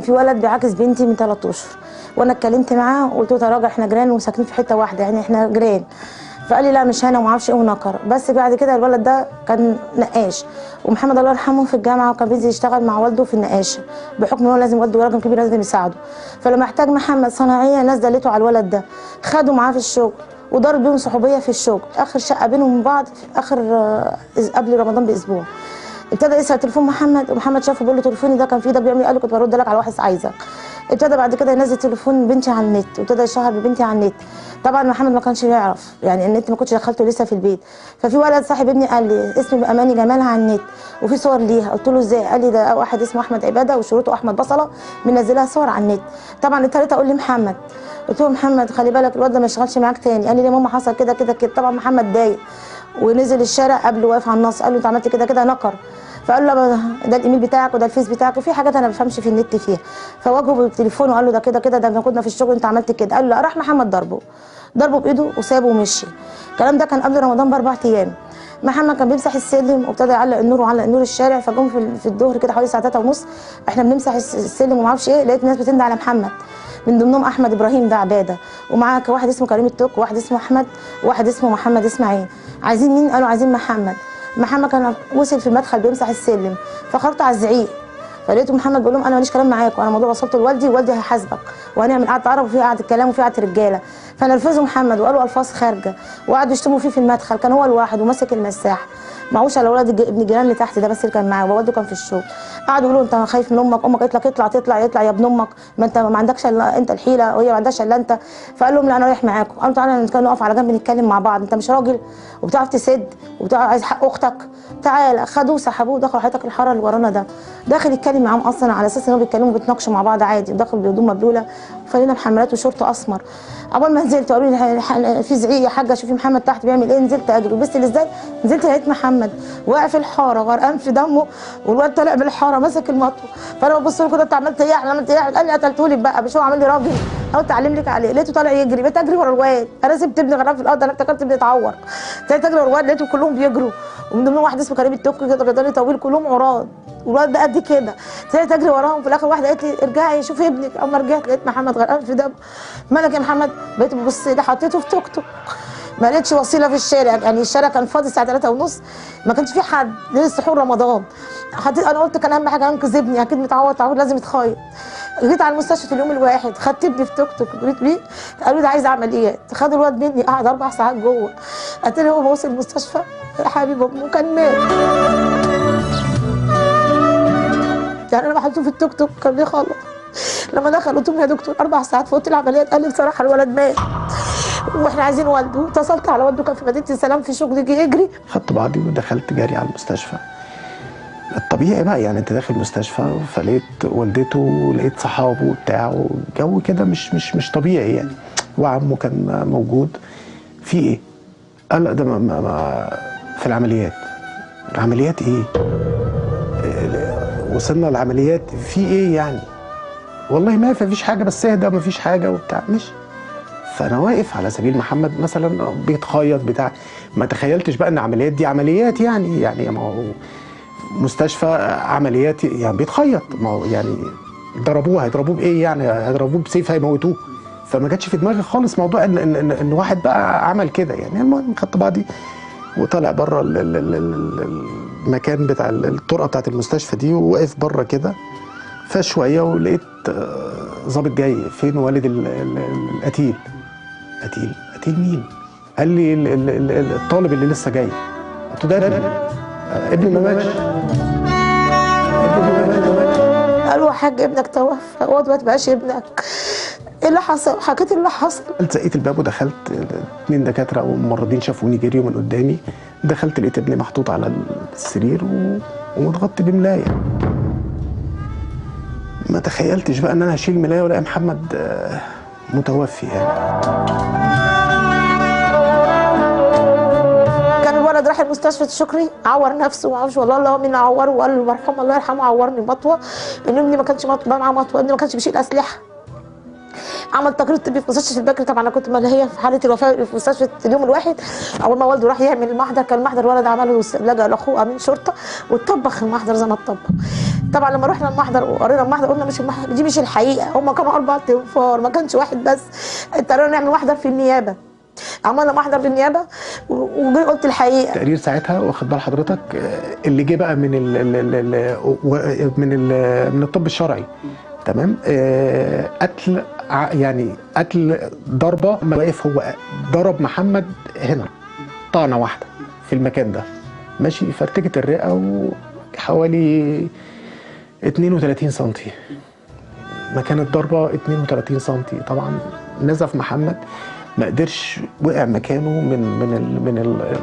في ولد بيعاكس بنتي من 3 اشهر، وانا اتكلمت معاه وقلت له يا راجل احنا جيران وساكنين في حته واحده، يعني احنا جيران. فقال لي لا مش انا وما اعرفش ايه ونكر. بس بعد كده الولد ده كان نقاش، ومحمد الله يرحمه في الجامعه وكان بينزل يشتغل مع والده في النقاشه، بحكم ان هو لازم والده راجل كبير لازم يساعده. فلما احتاج محمد صناعيه ناس دلته على الولد ده، خدوا معاه في الشغل وضرب بيهم صحوبيه في الشغل، اخر شقه بينهم من بعض في اخر قبل رمضان باسبوع. ابتدى يسال تليفون محمد، ومحمد شافه بيقول له تليفوني ده كان فيه ده بيعمل ايه؟ قال له كنت برد لك على واحد عايزك. ابتدى بعد كده ينزل تليفون بنتي على النت، وابتدى يشهر ببنتي على النت. طبعا محمد ما كانش يعرف، يعني النت ما كنتش دخلته لسه في البيت. ففي ولد صاحب ابني قال لي اسمي اماني جمالها على النت وفي صور ليها. قلت له ازاي؟ قال لي ده واحد اسمه احمد عباده وشروطه احمد بصله منزلها صور على النت. طبعا اضطريت اقول لمحمد، قلت له محمد خلي بالك الواد ده ما يشتغلش معاك تاني. قال لي يا ماما حصل كده كده كده. طبعا محمد ضايق ونزل الشارع قبله واقف على النص، قال له انت عملت كده كده نكر. فقال له ده الايميل بتاعك وده الفيس بتاعك وفي حاجات انا ما بفهمش في النت فيها. فواجهه بالتليفون وقال له ده كده كده، ده كنا في الشغل انت عملت كده. قال له لا. راح محمد ضربه بايده وسابه ومشي. الكلام ده كان قبل رمضان ب4 ايام. محمد كان بيمسح السلم وابتدى يعلق النور وعلق النور الشارع. فجم في الظهر كده حوالي الساعه 3:30 احنا بنمسح السلم وما اعرفش ايه، لقيت ناس بتندى على محمد، من ضمنهم احمد ابراهيم ده عباده، ومعاه واحد اسمه كريم التوك وواحد اسمه احمد وواحد اسمه محمد اسماعيل. عايزين مين؟ قالوا عايزين محمد. محمد كان وصل في المدخل بيمسح السلم، فخرجت على الزعيق. فلقيته محمد بيقول لهم انا ماليش كلام معاكم، انا موضوع وصلته لوالدي ووالدي هيحاسبك وهنعمل قعده عرب وفي قعده كلام وفي قعده رجاله. فنرفزوا محمد وقالوا الفاظ خارجه وقعدوا يشتموا فيه في المدخل. كان هو لوحده وماسك المساح، معهوش على ولاد ابن الجيران اللي تحت ده بس اللي كان معاه، ووالده كان في الشغل. قعدوا يقولوا انت خايف من امك قالت لك اطلع يا ابن امك، ما انت ما عندكش الا انت الحيله وهي ما عندهاش الا انت. فقال لهم لا انا رايح معاكم. قالوا تعالى نقف على جنب نتكلم مع بعض، انت مش راجل وبتعرف تسد وبتعرف عايز حق اختك؟ تعالى. خدوه سحبوه دخلوا حياتك الحاره اللي ورانا ده، داخل يتكلم معاهم اصلا على اساس ان هم بيتكلموا بيتناقشوا مع بعض عادي، وداخل بهدوم مبلوله وفانلة محملات وشورت اسمر. اول ما نزلت قالوا لي في زعيق يا حاجه شوفي محمد تحت بيعمل ايه. نزلت اجري بس ازاي نزلت لقيت محمد واقف في الحاره غرقان في دمه، والواد طالع بالحاره ماسك المطوه. فانا ببص له كده انت عملت ايه؟ عملت ايه؟ قال لي قتلتولي بقى، مش هو عامل لي راجل او تعلم لك عليه. لقيته طالع يجري، بقيت اجري ورا الواد، انا سبت ابني غرقان في الارض، انا افتكرت ابني اتعور. ابتديت اجري ورا الواد لقيتهم كلهم بيجروا، ومن ضمنهم واحد اسمه كريم التوك كده بيضاني طويل كلهم عراض، والواد ده قد كده. ابتديت اجري وراهم، في الاخر واحده قالت لي ارجعي شوفي ابنك. اما رجعت لقيت محمد غرقان في دم. مالك يا محمد؟ بقيت ببص ده حطيته في توك توك، ما لقيتش وسيله في الشارع، يعني الشارع كان فاضي الساعه 3:30 ما كانش في حد ليله سحور رمضان. انا قلت كان اهم حاجه انقذ ابني، اكيد متعور تعور لازم يتخيط. جيت على المستشفى في اليوم الواحد خدت ابني في توك توك جريت بيه، قالوا لي ده عايز عمليات. خدوا الواد مني قعد 4 ساعات جوه. اتاري هو وصل المستشفى يا حبيب ابنه كان مات. يعني انا بحطه في التوك توك كان ليه خلص. لما دخل قلت له يا دكتور 4 ساعات في اوضه العمليات، قال لي بصراحه الولد مات واحنا عايزين والده. اتصلت على والده كان في مدينه السلام في شغل، جه يجري. خدت بعضي ودخلت جري على المستشفى. الطبيعي بقى يعني انت داخل المستشفى فلقيت والدته ولقيت صحابه وبتاع وجو كده مش طبيعي يعني. وعمه كان موجود. في ايه؟ قال لا ده ما في العمليات. عمليات ايه؟ وصلنا العمليات في ايه يعني؟ والله ما فيش حاجه بس اهدى ما فيش حاجه وبتاع مش. فانا واقف على سبيل محمد مثلا بيتخيط بتاع، ما تخيلتش بقى ان عمليات دي عمليات يعني ما هو مستشفى عمليات يعني بيتخيط، ما هو يعني هيضربوه بايه يعني؟ هيضربوه بسيف هيموتوه. فما جاتش في دماغي خالص موضوع ان واحد بقى عمل كده يعني. المهم خدت بعضي وطالع بره المكان بتاع الطرقه بتاعت المستشفى دي، وواقف بره كده فشويه ولقيت ظابط جاي. فين والد القتيل؟ قتيل مين؟ قال لي الطالب اللي لسه جاي. قلت له ده ابني ما ماتش. قالوا يا حاج ابنك توفى، هو دلوقتي بقاش ابنك. ايه اللي حصل؟ حكيت اللي حصل. زقيت الباب ودخلت. 2 دكاتره وممرضين شافوني جريوا من قدامي. دخلت لقيت ابني محطوط على السرير ومتغطي بملايه. ما تخيلتش بقى ان انا هشيل ملايه والاقي محمد متوفي يعني. كان الولد راح المستشفى شكري عور نفسه، ما اعرفش والله الله مين اللي عوره، وقال له المرحوم الله يرحمه عورني مطوه، ان ابني ما كانش معاه مطوه، ابني ما كانش بيشيل اسلحه. عمل تقرير طبي في مستشفى البكري. طبعا انا كنت هي في حاله الوفاه في مستشفى اليوم الواحد. اول ما والده راح يعمل المحضر، كان المحضر ولد عمله لجأ لاخوه امين شرطه واتطبخ المحضر زي ما اتطبخ. طبعا لما رحنا المحضر وقرينا المحضر قلنا مش المحضر دي، مش الحقيقه، هم كانوا 4 تنفار ما كانش واحد بس. اضطرينا نعمل محضر في النيابه، عملنا محضر في النيابه وجي قلت الحقيقه. تقرير ساعتها واخد بال حضرتك اللي جه بقى من الطب الشرعي، تمام. قتل، يعني قتل ضربه واقف، هو ضرب محمد هنا طعنه واحده في المكان ده، ماشي، فرتكت الرئه وحوالي 32 سم مكان الضربه، 32 سم. طبعا نزف محمد، ما قدرش، وقع مكانه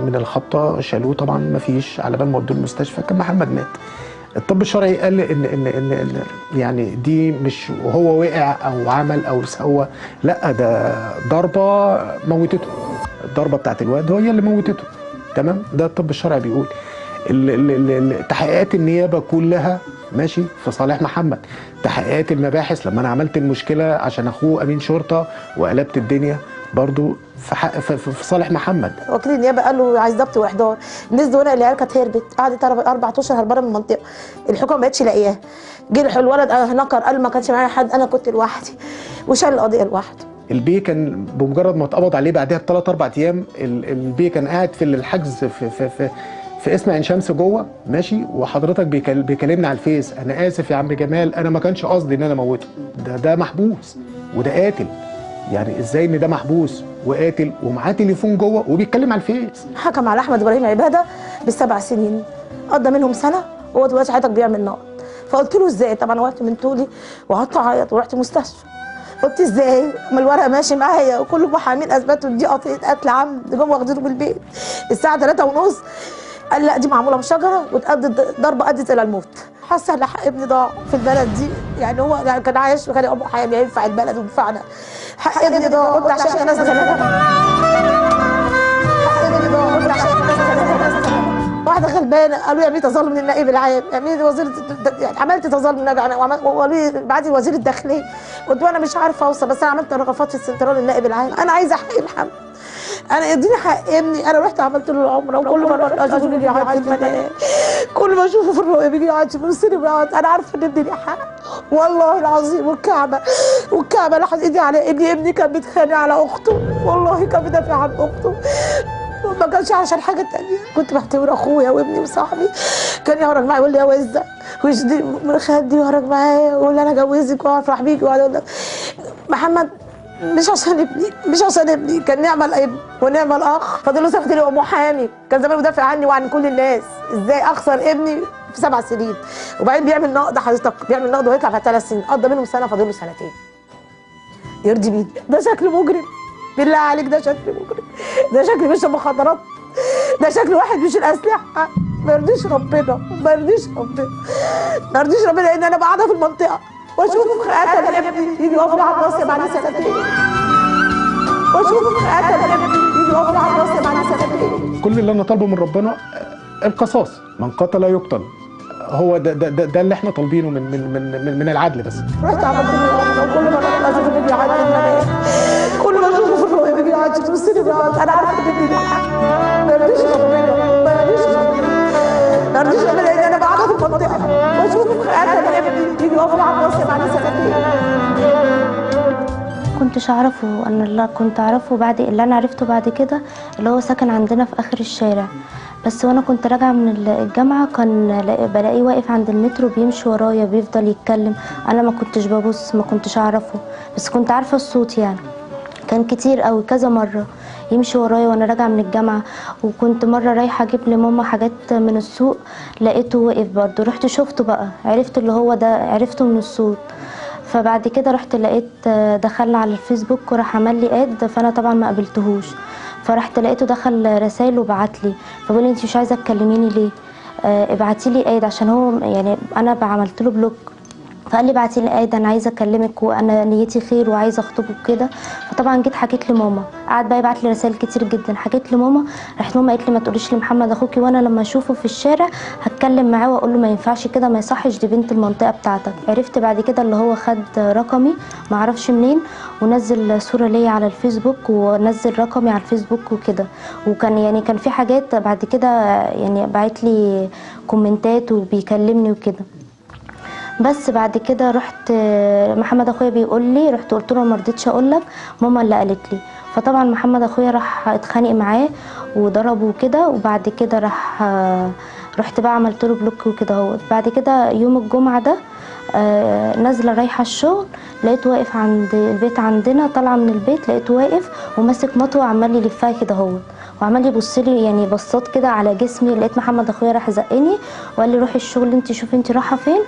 من الخبطه، شالوه طبعا ما فيش، على بال ما ودوه المستشفى كان محمد مات. الطب الشرعي قال ان يعني دي مش وهو وقع او عمل او سوى، لا ده ضربه موتته، الضربه بتاعت الواد هي اللي موتته، تمام. ده الطب الشرعي بيقول. تحقيقات النيابه كلها ماشي في صالح محمد. تحقيقات المباحث لما انا عملت المشكله عشان اخوه امين شرطه وقلبت الدنيا برضو في صالح محمد. وكيل النيابه قال له عايز ضبط واحضار. الناس دول العيال كانت هربت، قعدت 4 اشهر هربانه من المنطقه، الحكومه ما بقتش لاقياها. جه الولد نكر قال ما كانش معايا حد، انا كنت لوحدي، وشال القضيه لوحده. البيه كان بمجرد ما اتقبض عليه بعدها ب3 4 ايام، البيه كان قاعد في الحجز في اسم عين شمس جوه، ماشي، وحضرتك بيكلمني على الفيس، انا اسف يا عم جمال، انا ما كانش قصدي ان انا اموته، ده محبوس وده قاتل. يعني ازاي ان ده محبوس وقاتل ومعاه تليفون جوه وبيتكلم على الفيس؟ حكم على احمد ابراهيم عباده ب7 سنين، قضى منهم سنه، وهو دلوقتي حضرتك بيعمل نقد. فقلت له ازاي؟ طبعا وقفت من طولي وقعدت اعيط ورحت مستشفى. قلت ازاي؟ ما الورق ماشي معايا وكل محامين اثبتوا دي قتل عمد، جم واخدينه من البيت الساعه 3:30. قال لا دي معموله بشجره واتأدت ضربه ادت الى الموت. حاسه ان حق ابني ضاع في البلد دي، يعني هو كان عايش وكان ابو حامي ينفع البلد وينفعنا. حق ابني ضاع، قلت عشان الناس غلابه. حق ابني ضاع، قلت عشان الناس غلابه. واحده غلبانه قالوا يعملي تظلم للنائب العام، اعملي وزيره، يعني عملت تظلم وقالوا لي بعدي وزير الداخليه. قلت له انا مش عارفه اوصل، بس انا عملت رغبات في السنترال للنائب العام، انا عايزه حق محمد، انا اديني حق ابني. انا رحت عملت له العمره، وكل ما اروح اشوفه بيجي يقعد في المنام، كل ما اشوفه في الرؤيه بيجي يقعد في السينما. انا عارفه ان ابني ليه حق والله العظيم، والكعبه لحد ايدي على ابني كان بيتخانق على اخته، والله كان بيدافع عن اخته، ما كانش عشان حاجه تانيه. كنت بعتبر اخويا وابني وصاحبي، كان يهرج معايا يقول لي يا وزه ويشدي من خدي ويهرج معايا ويقول لي انا جوزك وافرح بيكي، وقعد اقول لك محمد مش عشان ابني كان نعمه الاب ونعمه الاخ. فاضل له سنتين يبقى محامي، كان زمان مدافع عني وعن كل الناس. ازاي اخسر ابني في 7 سنين؟ وبعدين بيعمل نقد، حضرتك بيعمل نقد ويطلع في 3 سنين، قضى منهم سنه، فاضل له 2 سنين. يرضي مين؟ ده شكل مجرم، بالله عليك ده شكل مجرم، ده شكل بيشرب مخدرات، ده شكل واحد مش الاسلحه. ما يرضيش ربنا، ما يرضيش ربنا لان انا قاعده في المنطقه واشوف قتل ابني يجي يقف لي على الراس بعد 2 سنين، واشوف قتل ابني يجي يقف لي على الراس بعد 2 سنين. كل اللي انا طالبه من ربنا القصاص، من قتل يقتل، هو ده اللي احنا طالبينه من العدل بس. رحت عملت له كل ما اروح اشوف ابني قاعد في المنام، كل ما اشوفه في الرؤيه بيجي قاعد في السينما. انا عارفه ان ابني ليه حق، ما يرضيش ربنا لان انا قاعده في المنطقه واشوف قتل ابني يجي يقف لي على الراس بعد 2 سنين. كنتش اعرفه، انا اللي كنت اعرفه بعد اللي انا عرفته بعد كده اللي هو ساكن عندنا في اخر الشارع. بس وانا كنت راجعه من الجامعه كان بلاقيه واقف عند المترو بيمشي ورايا بيفضل يتكلم. انا ما كنتش ببص، ما كنتش اعرفه، بس كنت عارفه الصوت. يعني كان كتير قوي كذا مره يمشي ورايا وانا راجعه من الجامعه. وكنت مره رايحه اجيب لماما حاجات من السوق لقيته واقف برضه، رحت شفته بقى، عرفت اللي هو ده، عرفته من الصوت. فبعد كده رحت لقيت دخل على الفيسبوك وراح عمل لي اد، فانا طبعا ما قابلتهوش. فرحت لقيته دخل رسائل وبعت لي، فبقول لي انت مش عايزه تكلميني ليه؟ ابعتي لي اد، عشان هو يعني انا عملت له بلوك. فقال لي بعتي لي ايه، انا عايزه اكلمك وانا نيتي خير وعايزه اخطبك كده. فطبعا جيت حكيت لماما، قعد بقى يبعت لي رسائل كتير جدا. حكيت لماما، راحت ماما قالت لي ما تقوليش لمحمد اخوكي، وانا لما اشوفه في الشارع هتكلم معاه واقول له ما ينفعش كده، ما يصحش، دي بنت المنطقه بتاعتك. عرفت بعد كده اللي هو خد رقمي ما اعرفش منين، ونزل صوره ليا على الفيسبوك ونزل رقمي على الفيسبوك وكده. وكان يعني كان في حاجات بعد كده يعني بعت لي كومنتات وبيكلمني وكده. بس بعد كده رحت محمد اخويا بيقول لي، رحت قلت له ما رضيتش اقول لك، ماما اللي قالت لي. فطبعا محمد اخويا راح اتخانق معاه وضربه وكده. وبعد كده رحت بقى عملت له بلوك وكده. هو بعد كده يوم الجمعه ده نازله رايحه الشغل، لقيته واقف عند البيت عندنا، طالعه من البيت لقيته واقف وماسك مطوه عمال يلفها كده هو، وعمال يبص لي يعني بصات كده على جسمي. لقيت محمد اخويا راح زقني وقال لي روحي الشغل انت، شوفي انت رايحه فين.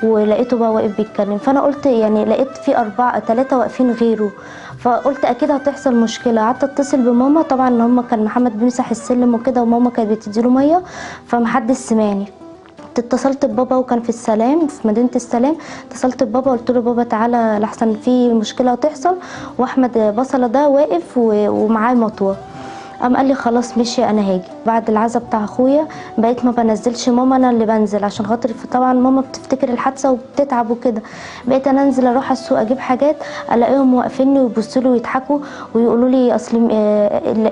ولقيته بقى واقف بيتكلم. فانا قلت يعني لقيت في 3 واقفين غيره، فقلت اكيد هتحصل مشكله. قعدت اتصل بماما، طبعا هم كان محمد بيمسح السلم وكده وماما كانت بتديله ميه فمحدش سمعني. اتصلت ببابا وكان في السلام في مدينه السلام. اتصلت ببابا قلت له بابا تعالى لحسن في مشكله هتحصل، واحمد بصله ده واقف ومعاه مطوه. قام قال لي خلاص مشي انا هاجي. بعد العزا بتاع اخويا بقيت ما بنزلش ماما، انا اللي بنزل عشان خاطر طبعا ماما بتفتكر الحادثه وبتتعب وكده. بقيت انا انزل اروح السوق اجيب حاجات، الاقيهم واقفيني ويبصوا لي ويضحكوا ويقولوا لي اصل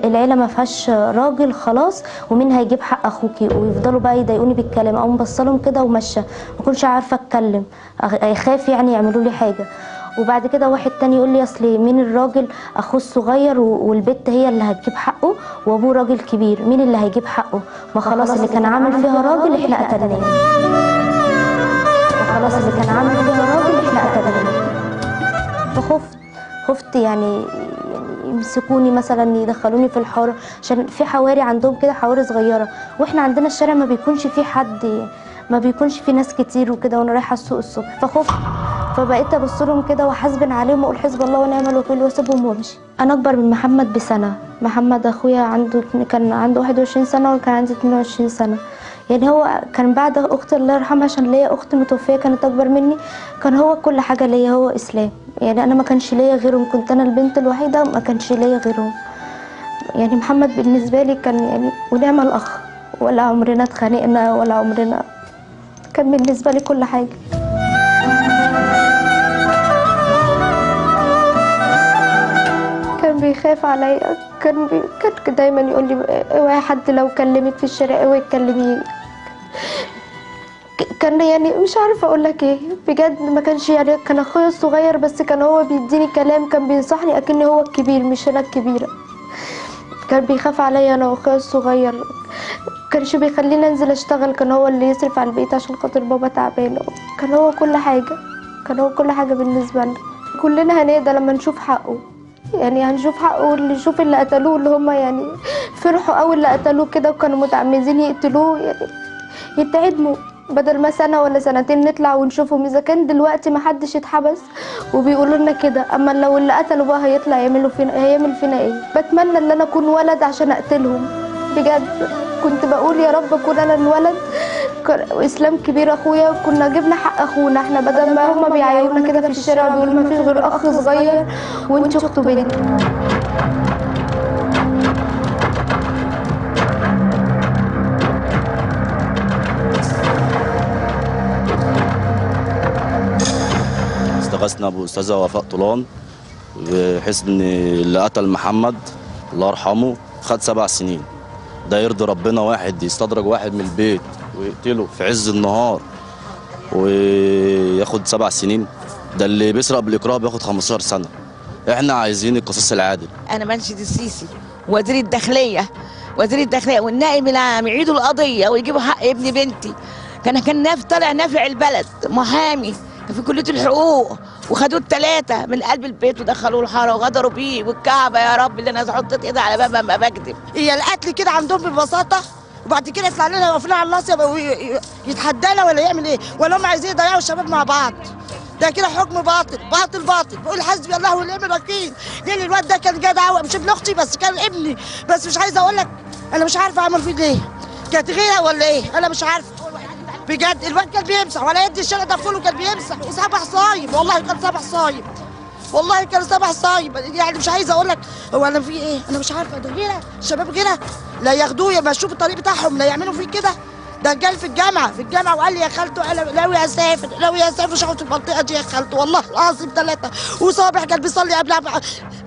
العيله ما فيهاش راجل خلاص ومين هيجيب حق اخوكي، ويفضلوا بقى يضايقوني بالكلام. اقوم بصلهم كده وماشيه، ما كنتش عارفه اتكلم، اخاف يعني يعملوا لي حاجه. وبعد كده واحد تاني يقول لي اصل مين الراجل، اخوه الصغير والبت هي اللي هتجيب حقه وابوه راجل كبير، مين اللي هيجيب حقه؟ ما خلاص اللي كان عامل فيها راجل احنا قتلناه، خلاص اللي كان عامل فيها راجل احنا قتلناه. فخفت يعني يمسكوني مثلا يدخلوني في الحاره، عشان في حواري عندهم كده، حواري صغيره، واحنا عندنا الشارع ما بيكونش فيه حد، ما بيكونش فيه ناس كتير وكده، وانا رايحه السوق الصبح. فخفت، فبقيت ابص لهم كده واحاسبن عليهم واقول حسب الله ونعم الوكيل واسيبهم وامشي. انا اكبر من محمد بسنه. محمد اخويا كان عنده 21 سنه وكان عندي 22 سنه. يعني هو كان بعد اختي الله يرحمها، عشان ليا اخت متوفيه كانت اكبر مني، كان هو كل حاجه ليا، هو اسلام. يعني انا ما كانش ليا غيرهم، كنت انا البنت الوحيده ما كانش ليا غيرهم. يعني محمد بالنسبه لي كان يعني ونعم الاخ، ولا عمرنا اتخانقنا ولا عمرنا، كان بالنسبه لي كل حاجه. كان بيخاف عليا، كان دايما يقول لي اوعي حد لو كلمك في الشارع اوعي تكلميه. كان يعني مش عارفه اقول لك ايه بجد، ما كانش يعني كان اخويا الصغير بس كان هو بيديني كلام، كان بينصحني اكني هو الكبير مش انا الكبيره. كان بيخاف عليا انا واخويا الصغير، كانش بيخليني انزل اشتغل، كان هو اللي يصرف على البيت عشان خاطر بابا تعبان. كان هو كل حاجه، كان هو كل حاجه بالنسبه لنا. كلنا هنهدى لما نشوف حقه، يعني هنشوف حقه، واللي يشوف اللي قتلوه اللي هم يعني فرحوا قوي اللي قتلوه كده وكانوا متعمدين يقتلوه، يعني يتعدموا بدل ما سنه ولا سنتين نطلع ونشوفهم. اذا كان دلوقتي ما حدش اتحبس وبيقولوا لنا كده، اما لو اللي قتلوا بقى هيطلع هيعمل فينا ايه؟ بتمنى ان انا اكون ولد عشان اقتلهم بجد. كنت بقول يا رب اكون انا الولد، اسلام كبير اخويا، كنا جبنا حق اخونا احنا، بدل ما هما بيعايرونا كده في الشارع وبيقولوا ما فيش غير اخ صغير وانت اخته بنت. استغاثنا باستاذه وفاء طولان بحيث ان اللي قتل محمد الله يرحمه خد 7 سنين. ده يرضي ربنا واحد يستدرج واحد من البيت ويقتله في عز النهار وياخد 7 سنين؟ ده اللي بيسرق بالاكراه بياخد 15 سنه. احنا عايزين القصاص العادل. انا منشد السيسي وزير الداخليه والنائب العام يعيدوا القضيه ويجيبوا حق ابن بنتي. كان طالع نافع البلد محامي في كليه الحقوق، وخدوه ال3 من قلب البيت ودخلوه الحاره وغدروا بيه. والكعبه يا رب اللي انا حطيت ايدي على بابها ما بكذب. هي القتل كده عندهم ببساطه، وبعد كده يطلع لنا يوقفنا على الناصيه يتحدانا ولا يعمل ايه؟ ولا هم عايزين يضيعوا الشباب مع بعض؟ ده كده حكم باطل باطل باطل. بقول حسبي الله ونعم الوكيل. لان الواد ده كان جدع، مش ابن اختي بس كان ابني، بس مش عايزه اقول لك انا مش عارفه اعمل فيه ليه. كانت غيره ولا ايه؟ انا مش عارفه. بجد الواد كان بيمسح ولا يدي الشارع ده كله كان بيمسح وصبح صايم، والله كان صبح صايم، والله كان صبح صايم. يعني مش عايزه اقول لك هو انا في ايه، انا مش عارفه. ده غيره الشباب غيره، لا ياخدوه يمشوه بالطريق بتاعهم، لا يعملوا فيه كده. ده جال في الجامعه وقال لي يا خالته انا ناوي اسافر، ناوي اسافر، مش هقعد في المنطقه دي يا خالته، والله العظيم 3. وصابح كان بيصلي قبلها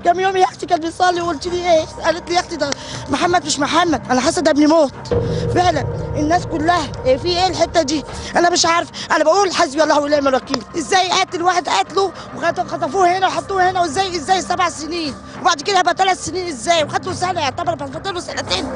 كام يوم يا اختي كان بيصلي، وقلت لي ايه؟ قالت لي يا اختي ده محمد مش محمد، انا حاسه ده ابن موت فعلا. الناس كلها إيه في ايه الحته دي؟ انا مش عارف، انا بقول حسبي الله ونعم الوكيل. ازاي قاتل واحد قتله وخطفوه هنا وحطوه هنا، وازاي 7 سنين وبعد كده هيبقى 3 سنين ازاي؟ وخدوا سنه، يعتبر فضلوا سنتين.